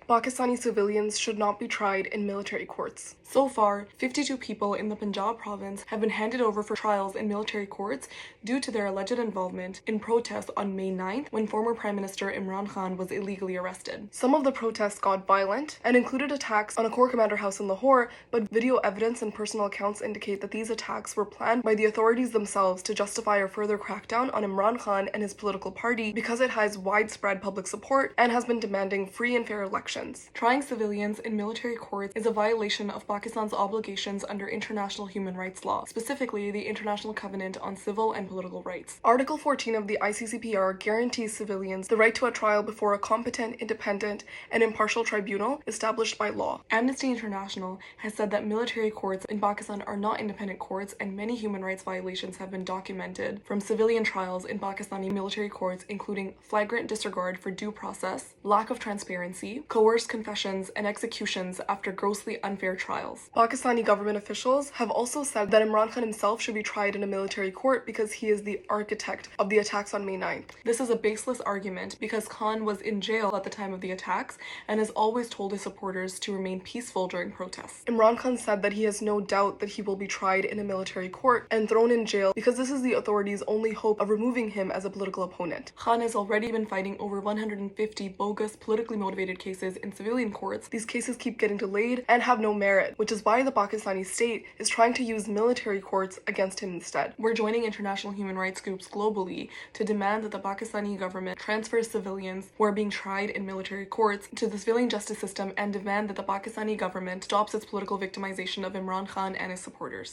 Pakistani civilians should not be tried in military courts. So far, 52 people in the Punjab province have been handed over for trials in military courts due to their alleged involvement in protests on May 9th when former Prime Minister Imran Khan was illegally arrested. Some of the protests got violent and included attacks on a Corps Commander house in Lahore, but video evidence and personal accounts indicate that these attacks were planned by the authorities themselves to justify a further crackdown on Imran Khan and his political party because it has widespread public support and has been demanding free and fair elections. Trying civilians in military courts is a violation of Pakistan's obligations under international human rights law, specifically the International Covenant on Civil and Political Rights. Article 14 of the ICCPR guarantees civilians the right to a trial before a competent, independent, and impartial tribunal established by law. Amnesty International has said that military courts in Pakistan are not independent courts, and many human rights violations have been documented from civilian trials in Pakistani military courts, including flagrant disregard for due process, lack of transparency, coerced confessions, and executions after grossly unfair trials. Pakistani government officials have also said that Imran Khan himself should be tried in a military court because he is the architect of the attacks on May 9th. This is a baseless argument because Khan was in jail at the time of the attacks and has always told his supporters to remain peaceful during protests. Imran Khan said that he has no doubt that he will be tried in a military court and thrown in jail because this is the authorities' only hope of removing him as a political opponent. Khan has already been fighting over 150 bogus, politically motivated cases in civilian courts. These cases keep getting delayed and have no merit, which is why the Pakistani state is trying to use military courts against him instead. We're joining international human rights groups globally to demand that the Pakistani government transfers civilians who are being tried in military courts to the civilian justice system and demand that the Pakistani government stops its political victimization of Imran Khan and his supporters.